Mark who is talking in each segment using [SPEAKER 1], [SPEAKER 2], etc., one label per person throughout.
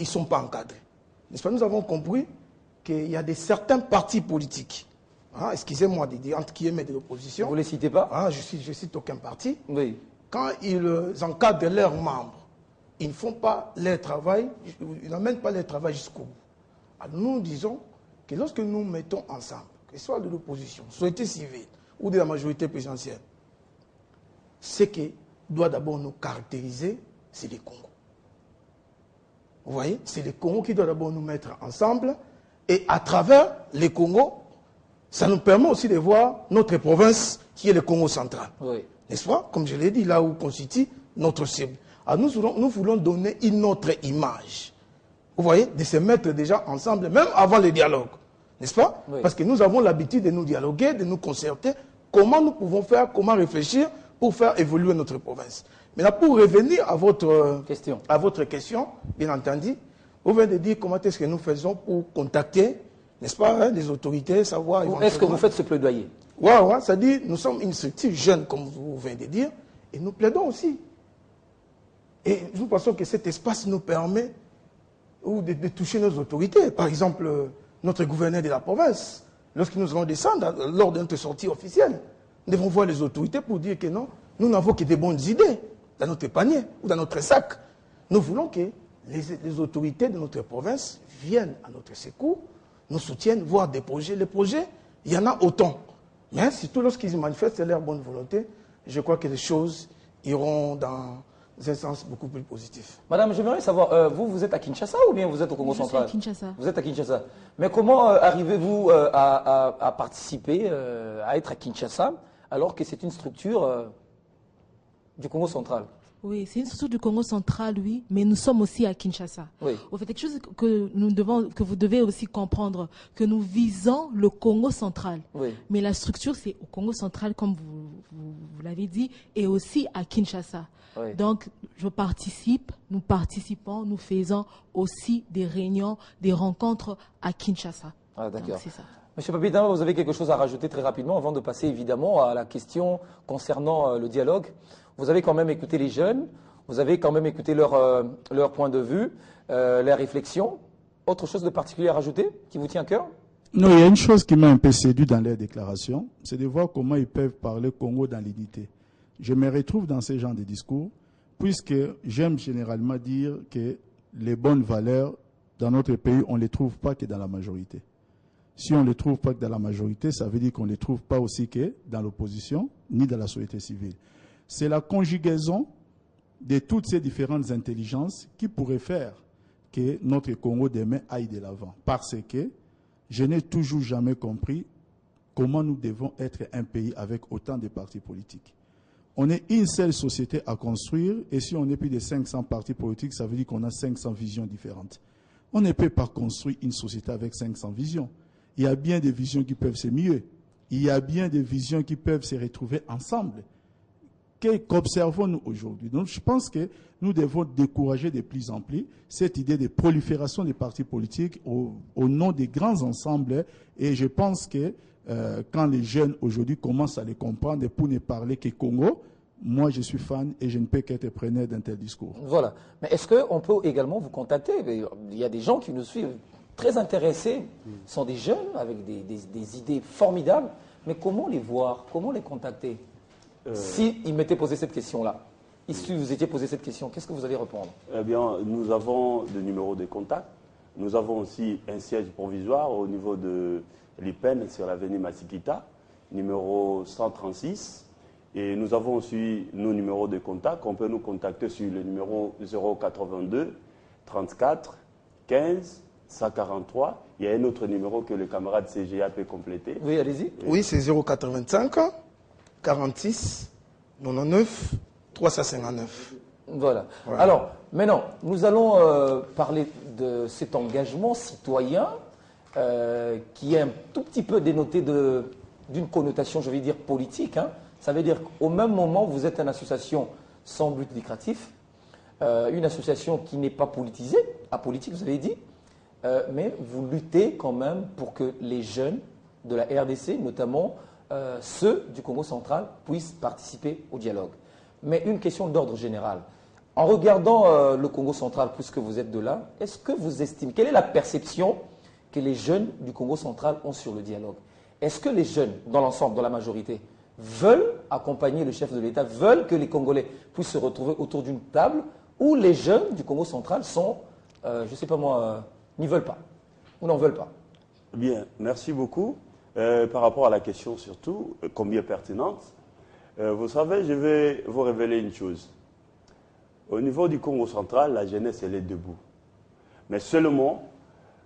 [SPEAKER 1] ne sont pas encadrés. N'est-ce pas? Nous avons compris qu'il y a certains partis politiques, hein, excusez-moi de dire, entre guillemets de l'opposition.
[SPEAKER 2] Vous ne les citez pas?
[SPEAKER 1] Hein, je cite aucun parti.
[SPEAKER 2] Oui.
[SPEAKER 1] Quand ils encadrent leurs membres, ils ne font pas leur travail, ils n'amènent pas leur travail jusqu'au bout. Alors nous disons que lorsque nous mettons ensemble, que ce soit de l'opposition, société civile ou de la majorité présidentielle, ce qui doit d'abord nous caractériser, c'est les Congos. Vous voyez, c'est les Congos qui doivent d'abord nous mettre ensemble, et à travers les Congos, ça nous permet aussi de voir notre province qui est le Congo central.
[SPEAKER 2] Oui.
[SPEAKER 1] N'est-ce pas? Comme je l'ai dit, là où constitue notre cible. Alors nous voulons donner une autre image. Vous voyez, de se mettre déjà ensemble, même avant le dialogue. N'est-ce pas?
[SPEAKER 2] Oui.
[SPEAKER 1] Parce que nous avons l'habitude de nous dialoguer, de nous concerter. Comment nous pouvons faire, comment réfléchir pour faire évoluer notre province. Maintenant, pour revenir à votre question, bien entendu, vous venez de dire comment est-ce que nous faisons pour contacter, n'est-ce pas, hein, les autorités, savoir...
[SPEAKER 2] Est-ce que vous faites ce plaidoyer?
[SPEAKER 1] Oui, ça dit, nous sommes une structure jeune, comme vous venez de dire, et nous plaidons aussi. Et nous pensons que cet espace nous permet de toucher nos autorités. Par exemple, notre gouverneur de la province, lorsque nous allons descendre, lors de notre sortie officielle, nous devons voir les autorités pour dire que non, nous n'avons que des bonnes idées dans notre panier ou dans notre sac. Nous voulons que les autorités de notre province viennent à notre secours, nous soutiennent, voire des projets. Les projets, il y en a autant. Mais surtout lorsqu'ils manifestent leur bonne volonté, je crois que les choses iront dans un sens beaucoup plus positif.
[SPEAKER 2] Madame, j'aimerais savoir, vous êtes à Kinshasa ou bien vous êtes au Congo central?
[SPEAKER 3] Je suis à Kinshasa.
[SPEAKER 2] Vous êtes à Kinshasa. Mais comment arrivez-vous à participer, à être à Kinshasa, alors que c'est une structure du Congo central?
[SPEAKER 3] Oui, c'est une structure du Congo central, oui, mais nous sommes aussi à Kinshasa.
[SPEAKER 2] Oui.
[SPEAKER 3] Au fait, quelque chose que vous devez aussi comprendre, que nous visons le Congo central.
[SPEAKER 2] Oui.
[SPEAKER 3] Mais la structure, c'est au Congo central, comme vous l'avez dit, et aussi à Kinshasa.
[SPEAKER 2] Oui.
[SPEAKER 3] Donc, nous participons, nous faisons aussi des réunions, des rencontres à Kinshasa.
[SPEAKER 2] Ah, d'accord.
[SPEAKER 3] C'est ça.
[SPEAKER 2] Monsieur Papita, vous avez quelque chose à rajouter très rapidement avant de passer évidemment à la question concernant le dialogue. Vous avez quand même écouté les jeunes, vous avez quand même écouté leur point de vue, leurs réflexions. Autre chose de particulier à rajouter qui vous tient à cœur?
[SPEAKER 4] Non, il y a une chose qui m'a un peu séduit dans leurs déclarations, c'est de voir comment ils peuvent parler Congo dans l'unité. Je me retrouve dans ce genre de discours, puisque j'aime généralement dire que les bonnes valeurs dans notre pays, on ne les trouve pas que dans la majorité. Si on ne les trouve pas que dans la majorité, ça veut dire qu'on ne les trouve pas aussi que dans l'opposition, ni dans la société civile. C'est la conjugaison de toutes ces différentes intelligences qui pourrait faire que notre Congo demain aille de l'avant. Parce que je n'ai toujours jamais compris comment nous devons être un pays avec autant de partis politiques. On est une seule société à construire, et si on est plus de 500 partis politiques, ça veut dire qu'on a 500 visions différentes. On ne peut pas construire une société avec 500 visions. Il y a bien des visions qui peuvent se muer. Il y a bien des visions qui peuvent se retrouver ensemble. Qu'observons-nous aujourd'hui? Donc, je pense que nous devons décourager de plus en plus cette idée de prolifération des partis politiques au nom des grands ensembles. Et je pense que quand les jeunes aujourd'hui commencent à les comprendre, pour ne parler que Congo, moi je suis fan et je ne peux qu'être preneur d'un tel discours.
[SPEAKER 2] Voilà. Mais est-ce qu'on peut également vous contacter? Il y a des gens qui nous suivent très intéressés, sont des jeunes avec des idées formidables. Mais comment les voir? Comment les contacter? Si ils m'étaient posé cette question-là, si vous étiez posé cette question, qu'est-ce que vous allez répondre?
[SPEAKER 5] Eh bien, nous avons des numéros de contact. Nous avons aussi un siège provisoire au niveau de l'IPEN sur l'avenue Massikita, numéro 136. Et nous avons aussi nos numéros de contact. On peut nous contacter sur le numéro 082 34 15 143. Il y a un autre numéro que le camarade CGA peut compléter.
[SPEAKER 2] Oui, allez-y.
[SPEAKER 1] Oui, c'est 085 46 99 359.
[SPEAKER 2] Voilà. Alors, maintenant, nous allons parler de cet engagement citoyen qui est un tout petit peu dénoté d'une connotation, je vais dire, politique. Hein. Ça veut dire qu'au même moment, vous êtes une association sans but lucratif, une association qui n'est pas politisée, apolitique, vous avez dit, mais vous luttez quand même pour que les jeunes de la RDC, notamment ceux du Congo central, puissent participer au dialogue. Mais une question d'ordre général. En regardant le Congo central, puisque vous êtes de là, est-ce que vous estimez, quelle est la perception que les jeunes du Congo central ont sur le dialogue? Est-ce que les jeunes, dans l'ensemble, dans la majorité, veulent accompagner le chef de l'État, veulent que les Congolais puissent se retrouver autour d'une table, ou les jeunes du Congo central sont, je ne sais pas moi, n'y veulent pas, ou n'en veulent pas?
[SPEAKER 5] Bien, merci beaucoup. Par rapport à la question surtout, combien pertinente, vous savez, je vais vous révéler une chose. Au niveau du Congo central, la jeunesse, elle est debout. Mais seulement,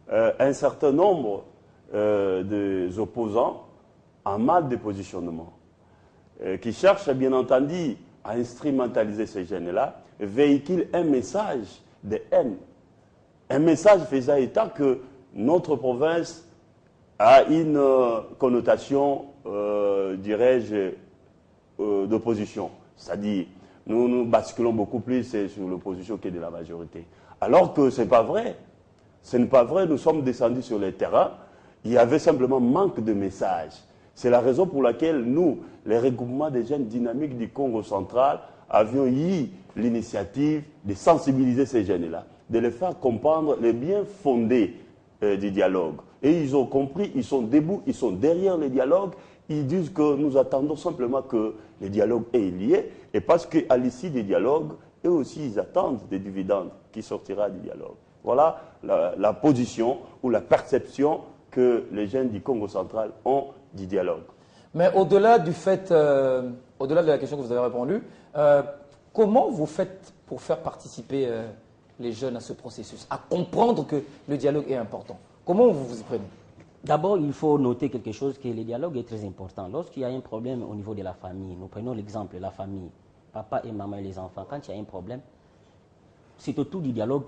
[SPEAKER 5] un certain nombre des opposants en mal de positionnement, qui cherchent bien entendu à instrumentaliser ces jeunes-là, véhiculent un message de haine. Un message faisant état que notre province a une connotation, dirais-je, d'opposition. C'est-à-dire, nous basculons beaucoup plus sur l'opposition que de la majorité. Alors que ce n'est pas vrai. Ce n'est pas vrai, nous sommes descendus sur les terrains, il y avait simplement manque de messages. C'est la raison pour laquelle nous, les regroupements des jeunes dynamiques du Congo central, avions eu l'initiative de sensibiliser ces jeunes-là, de les faire comprendre les biens fondés du dialogue. Et ils ont compris, ils sont debout, ils sont derrière le dialogue. Ils disent que nous attendons simplement que le dialogue est lié. Et parce qu'à l'issue du dialogue, eux aussi, ils attendent des dividendes qui sortira du dialogue. Voilà la position ou la perception que les jeunes du Congo central ont du dialogue.
[SPEAKER 2] Mais au-delà du fait, au-delà de la question que vous avez répondue, comment vous faites pour faire participer les jeunes à ce processus, à comprendre que le dialogue est important? Comment vous vous y prenez?
[SPEAKER 6] D'abord, il faut noter quelque chose, que le dialogue est très important. Lorsqu'il y a un problème au niveau de la famille, nous prenons l'exemple de la famille, papa et maman et les enfants, quand il y a un problème, c'est autour du dialogue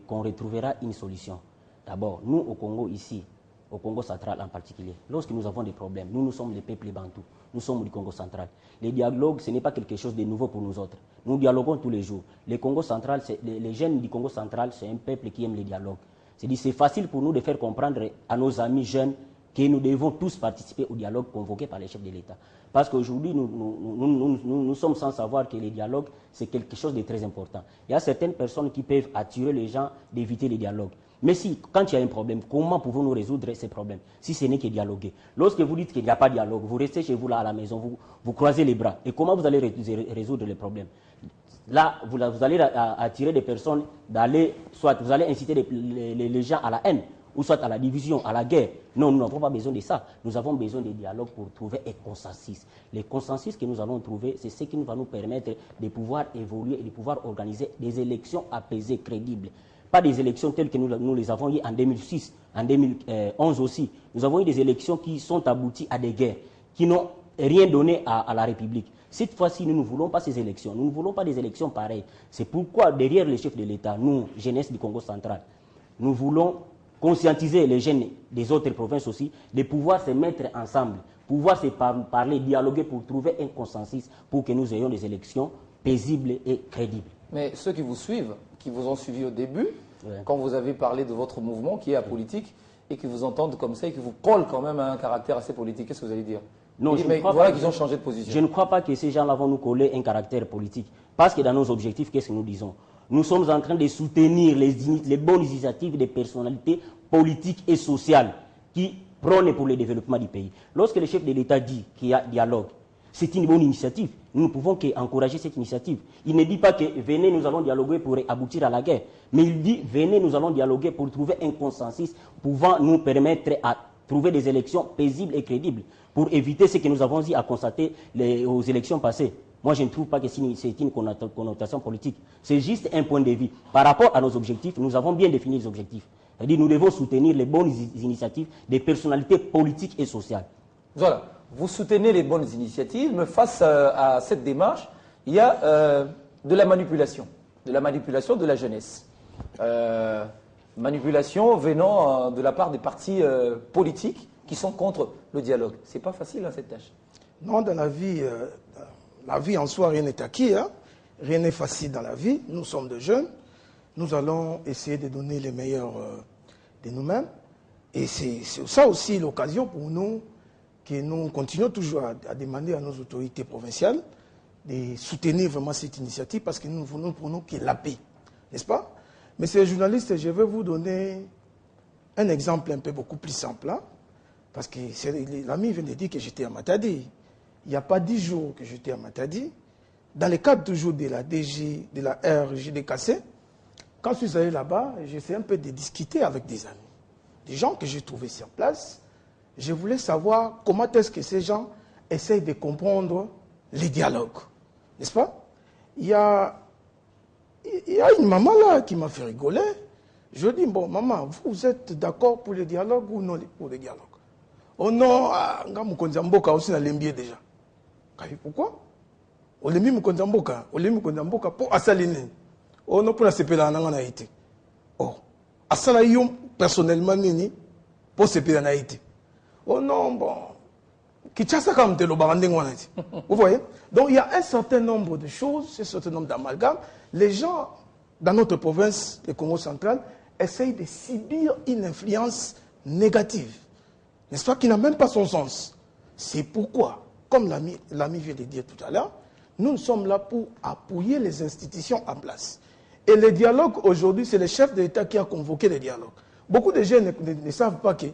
[SPEAKER 6] qu'on retrouvera une solution. D'abord, nous au Congo ici, au Congo central en particulier, lorsque nous avons des problèmes, nous sommes les peuples bantous, nous sommes du Congo central. Le dialogue, ce n'est pas quelque chose de nouveau pour nous autres. Nous dialoguons tous les jours. Le Congo central, les jeunes du Congo central, c'est un peuple qui aime le dialogue. C'est facile pour nous de faire comprendre à nos amis jeunes que nous devons tous participer au dialogue convoqué par les chefs de l'État. Parce qu'aujourd'hui, nous sommes sans savoir que le dialogue, c'est quelque chose de très important. Il y a certaines personnes qui peuvent attirer les gens d'éviter le dialogue. Mais si, quand il y a un problème, comment pouvons-nous résoudre ces problèmes si ce n'est que dialoguer? Lorsque vous dites qu'il n'y a pas de dialogue, vous restez chez vous là à la maison, vous croisez les bras. Et comment vous allez résoudre les problèmes? Là, vous allez attirer des personnes d'aller, soit vous allez inciter les gens à la haine, ou soit à la division, à la guerre. Non, nous n'avons pas besoin de ça. Nous avons besoin de dialogue pour trouver un consensus. Le consensus que nous allons trouver, c'est ce qui va nous permettre de pouvoir évoluer et de pouvoir organiser des élections apaisées, crédibles. Pas des élections telles que nous les avons eues en 2006, en 2011 aussi. Nous avons eu des élections qui sont abouties à des guerres, qui n'ont rien donné à la République. Cette fois-ci, nous ne voulons pas ces élections. Nous ne voulons pas des élections pareilles. C'est pourquoi, derrière les chefs de l'État, nous, jeunesse du Congo central, nous voulons conscientiser les jeunes des autres provinces aussi, de pouvoir se mettre ensemble, pouvoir se parler, dialoguer pour trouver un consensus pour que nous ayons des élections paisibles et crédibles.
[SPEAKER 2] Mais ceux qui vous suivent, qui vous ont suivi au début, quand vous avez parlé de votre mouvement qui est apolitique, et qui vous entendent comme ça et qui vous collent quand même à un caractère assez politique, qu'est-ce que vous allez dire?
[SPEAKER 6] Non,
[SPEAKER 2] voilà qu'ils ont changé de position.
[SPEAKER 6] Je ne crois pas que ces gens-là vont nous coller un caractère politique. Parce que dans nos objectifs, qu'est-ce que nous disons? Nous sommes en train de soutenir les bonnes initiatives des personnalités politiques et sociales qui prônent pour le développement du pays. Lorsque le chef de l'État dit qu'il y a dialogue, c'est une bonne initiative. Nous ne pouvons qu'encourager cette initiative. Il ne dit pas que venez, nous allons dialoguer pour aboutir à la guerre. Mais il dit venez, nous allons dialoguer pour trouver un consensus pouvant nous permettre à trouver des élections paisibles et crédibles pour éviter ce que nous avons eu à constater aux élections passées. Moi, je ne trouve pas que c'est une connotation politique. C'est juste un point de vue. Par rapport à nos objectifs, nous avons bien défini les objectifs. C'est-à-dire nous devons soutenir les bonnes initiatives des personnalités politiques et sociales.
[SPEAKER 2] Voilà. Vous soutenez les bonnes initiatives, mais face à cette démarche, il y a de la manipulation de la jeunesse. Manipulation venant de la part des partis politiques qui sont contre le dialogue. C'est pas facile, hein, cette tâche.
[SPEAKER 1] Non, dans la vie en soi, rien n'est acquis. Hein. Rien n'est facile dans la vie. Nous sommes de jeunes. Nous allons essayer de donner les meilleurs de nous-mêmes. Et c'est ça aussi l'occasion pour nous que nous continuons toujours à demander à nos autorités provinciales de soutenir vraiment cette initiative parce que nous voulons pour nous qu'il y ait la paix. N'est-ce pas? Messieurs les journalistes, je vais vous donner un exemple un peu beaucoup plus simple. Hein? Parce que l'ami vient de dire que j'étais à Matadi. Il n'y a pas 10 jours que j'étais à Matadi. Dans le cadre toujours de la DG, de la RJDKC, quand je suis allé là-bas, j'essaie un peu de discuter avec des amis. Des gens que j'ai trouvés sur place. Je voulais savoir comment est-ce que ces gens essayent de comprendre les dialogues. N'est-ce pas? Il y a une maman là qui m'a fait rigoler. Je dis, bon, maman, vous êtes d'accord pour le dialogue ou non pour le dialogue? Oh non, nga Mukonzamboka aussi na lembier déjà. Pourquoi? Olemi Mukonzamboka pour asaliner. Oh non, pour la sepela na ngana été. Oh, asala yo personnellement nini pour sepela na été. Oh non, bon. Kichasa comme te lo barandeng wana ti. Vous voyez? Donc il y a un certain nombre de choses, un certain nombre d'amalgames. Les gens dans notre province, le Congo central, essayent de subir une influence négative. N'est-ce pas, qui n'a même pas son sens. C'est pourquoi, comme l'ami vient de dire tout à l'heure, nous sommes là pour appuyer les institutions en place. Et le dialogue, aujourd'hui, c'est le chef de l'État qui a convoqué le dialogue. Beaucoup de gens ne savent pas que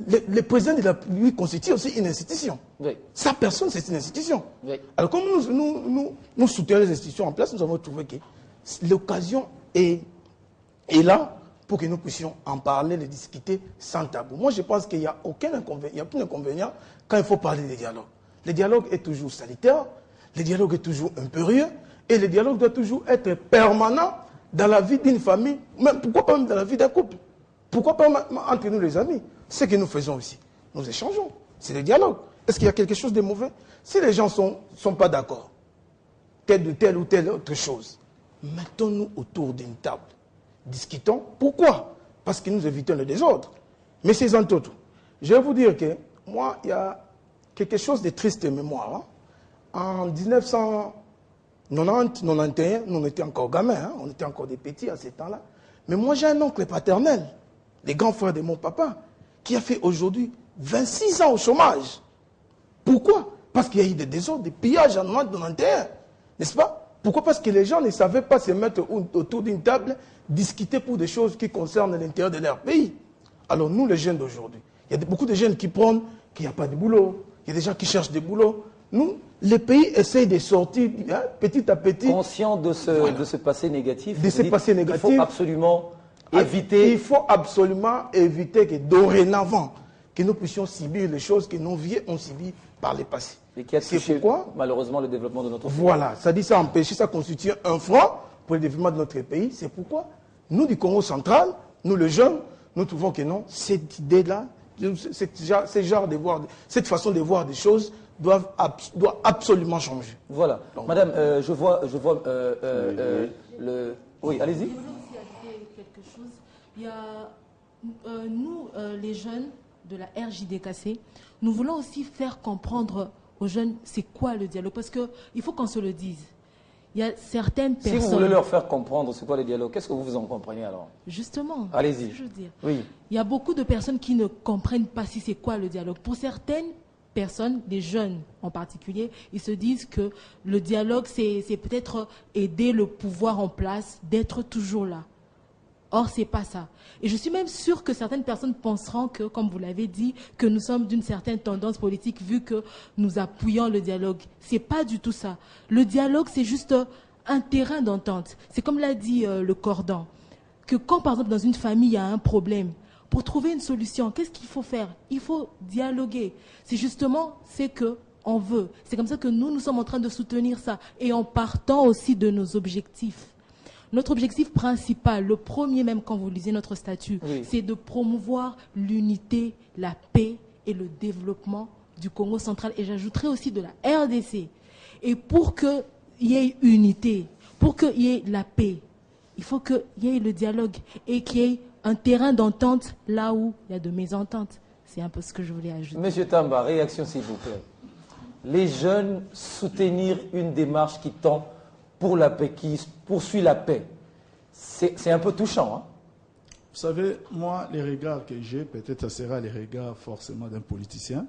[SPEAKER 1] le président de la République constitue aussi une institution.
[SPEAKER 2] Oui.
[SPEAKER 1] Sa personne, c'est une institution.
[SPEAKER 2] Oui.
[SPEAKER 1] Alors, comme nous soutenons les institutions en place, nous avons trouvé que l'occasion est là pour que nous puissions en parler, les discuter sans tabou. Moi, je pense qu'il n'y a aucun inconvénient, il n'y a plus d'inconvénient quand il faut parler des dialogues. Le dialogue est toujours sanitaire, le dialogue est toujours impérieux, et le dialogue doit toujours être permanent dans la vie d'une famille, même, pourquoi pas même dans la vie d'un couple? Pourquoi pas entre nous les amis? Ce que nous faisons ici, nous échangeons. C'est le dialogue. Est-ce qu'il y a quelque chose de mauvais? Si les gens ne sont pas d'accord, telle ou telle autre chose, mettons-nous autour d'une table. Discutons. Pourquoi? Parce que nous évitons le désordre. Mais c'est en tout. Je vais vous dire que moi, il y a quelque chose de triste de mémoire. Hein. En 1990-91, nous on était encore gamins, hein. On était encore des petits à ce temps-là. Mais moi, j'ai un oncle paternel, le grand frère de mon papa, qui a fait aujourd'hui 26 ans au chômage. Pourquoi? Parce qu'il y a eu des désordres, des pillages en 1991. N'est-ce pas? Pourquoi? Parce que les gens ne savaient pas se mettre autour d'une table, discuter pour des choses qui concernent l'intérieur de leur pays. Alors nous, les jeunes d'aujourd'hui, il y a beaucoup de jeunes qui prennent qu'il n'y a pas de boulot, il y a des gens qui cherchent des boulots. Nous, les pays essayent de sortir hein, petit à petit.
[SPEAKER 2] Conscient de ce passé négatif.
[SPEAKER 1] De ce passé négatif.
[SPEAKER 2] Il faut absolument éviter.
[SPEAKER 1] Il faut absolument éviter que dorénavant, que nous puissions subir les choses que nos vieux ont subies par le passé.
[SPEAKER 2] Et qui a touché malheureusement le développement de notre pays.
[SPEAKER 1] Voilà, ça dit ça empêcher, ça constitue un frein pour le développement de notre pays. C'est pourquoi nous du Congo central, nous les jeunes, nous trouvons que non, cette idée-là, cette façon de voir des choses doit absolument changer.
[SPEAKER 2] Voilà. Donc, Madame, je vois le... Oui, allez-y.
[SPEAKER 3] Je voulais aussi ajouter quelque chose. Il y a nous, les jeunes de la RJDKC, nous voulons aussi faire comprendre aux jeunes c'est quoi le dialogue, parce qu'il faut qu'on se le dise. Il y a certaines personnes...
[SPEAKER 2] Si vous voulez leur faire comprendre c'est quoi le dialogue, qu'est-ce que vous en comprenez alors?
[SPEAKER 3] Justement,
[SPEAKER 2] allez-y.
[SPEAKER 3] je veux dire.
[SPEAKER 2] Oui.
[SPEAKER 3] Il y a beaucoup de personnes qui ne comprennent pas si c'est quoi le dialogue. Pour certaines personnes, des jeunes en particulier, ils se disent que le dialogue, c'est peut-être aider le pouvoir en place, d'être toujours là. Or, ce n'est pas ça. Et je suis même sûre que certaines personnes penseront que, comme vous l'avez dit, que nous sommes d'une certaine tendance politique vu que nous appuyons le dialogue. Ce n'est pas du tout ça. Le dialogue, c'est juste un terrain d'entente. C'est comme l'a dit le cordon, que quand, par exemple, dans une famille, il y a un problème, pour trouver une solution, qu'est-ce qu'il faut faire? Il faut dialoguer. C'est justement ce qu'on veut. C'est comme ça que nous sommes en train de soutenir ça. Et en partant aussi de nos objectifs. Notre objectif principal, le premier même quand vous lisez notre statut, oui, c'est de promouvoir l'unité, la paix et le développement du Congo central. Et j'ajouterai aussi de la RDC. Et pour qu'il y ait unité, pour qu'il y ait la paix, il faut qu'il y ait le dialogue et qu'il y ait un terrain d'entente là où il y a de mésententes. C'est un peu ce que je voulais ajouter.
[SPEAKER 2] Monsieur Tamba, réaction s'il vous plaît. Les jeunes soutenir une démarche qui tend pour la paix, qui poursuit la paix, c'est un peu touchant. Hein?
[SPEAKER 4] Vous savez, moi, les regards que j'ai, peut-être ça sera les regards forcément d'un politicien.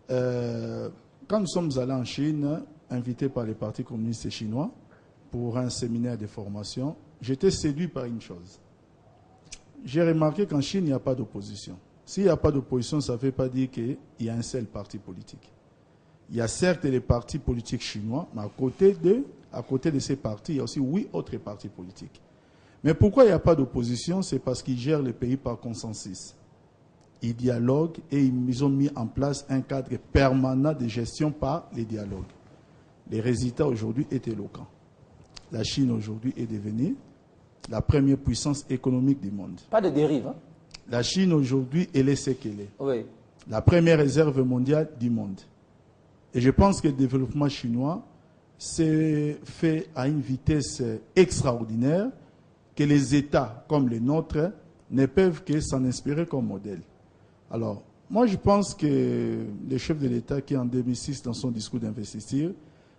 [SPEAKER 4] Quand nous sommes allés en Chine, invité par les partis communistes chinois pour un séminaire de formation, j'étais séduit par une chose. J'ai remarqué qu'en Chine, il n'y a pas d'opposition. S'il n'y a pas d'opposition, ça ne veut pas dire qu'il y a un seul parti politique. Il y a certes les partis politiques chinois, mais à côté de ces partis, il y a aussi 8 autres partis politiques. Mais pourquoi il n'y a pas d'opposition? C'est parce qu'ils gèrent le pays par consensus. Ils dialoguent et ils ont mis en place un cadre permanent de gestion par les dialogues. Les résultats aujourd'hui est éloquent. La Chine aujourd'hui est devenue la première puissance économique du monde.
[SPEAKER 2] Pas de dérive. Hein?
[SPEAKER 4] La Chine aujourd'hui, elle est ce qu'elle est.
[SPEAKER 2] Oui.
[SPEAKER 4] La première réserve mondiale du monde. Et je pense que le développement chinois s'est fait à une vitesse extraordinaire que les États comme les nôtres ne peuvent que s'en inspirer comme modèle. Alors, moi je pense que le chef de l'État qui en 2006 dans son discours d'investiture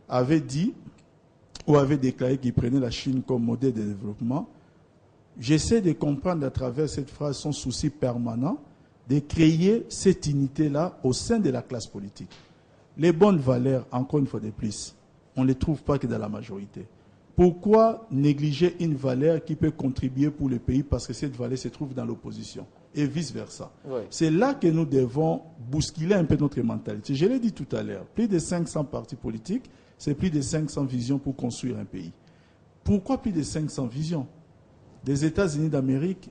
[SPEAKER 4] avait dit ou avait déclaré qu'il prenait la Chine comme modèle de développement. J'essaie de comprendre à travers cette phrase son souci permanent de créer cette unité-là au sein de la classe politique. Les bonnes valeurs, encore une fois de plus, on ne les trouve pas que dans la majorité. Pourquoi négliger une valeur qui peut contribuer pour le pays parce que cette valeur se trouve dans l'opposition et vice-versa? Oui. C'est là que nous devons bousculer un peu notre mentalité. Je l'ai dit tout à l'heure, plus de 500 partis politiques, c'est plus de 500 visions pour construire un pays. Pourquoi plus de 500 visions? Des États-Unis d'Amérique,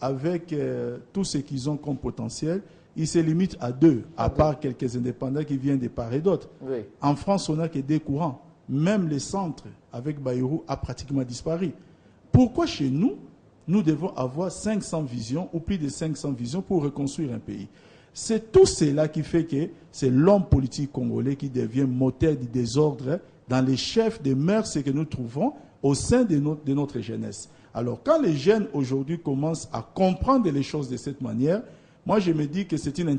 [SPEAKER 4] avec tout ce qu'ils ont comme potentiel, ils se limitent à 2, à part quelques indépendants qui viennent de part et d'autre. Oui. En France, on n'a que 2 courants. Même le centre, avec Bayrou, a pratiquement disparu. Pourquoi chez nous, nous devons avoir 500 visions ou plus de 500 visions pour reconstruire un pays? C'est tout cela qui fait que c'est l'homme politique congolais qui devient moteur du désordre dans les chefs des mœurs que nous trouvons au sein de notre jeunesse. Alors, quand les jeunes aujourd'hui commencent à comprendre les choses de cette manière, moi je me dis que c'est une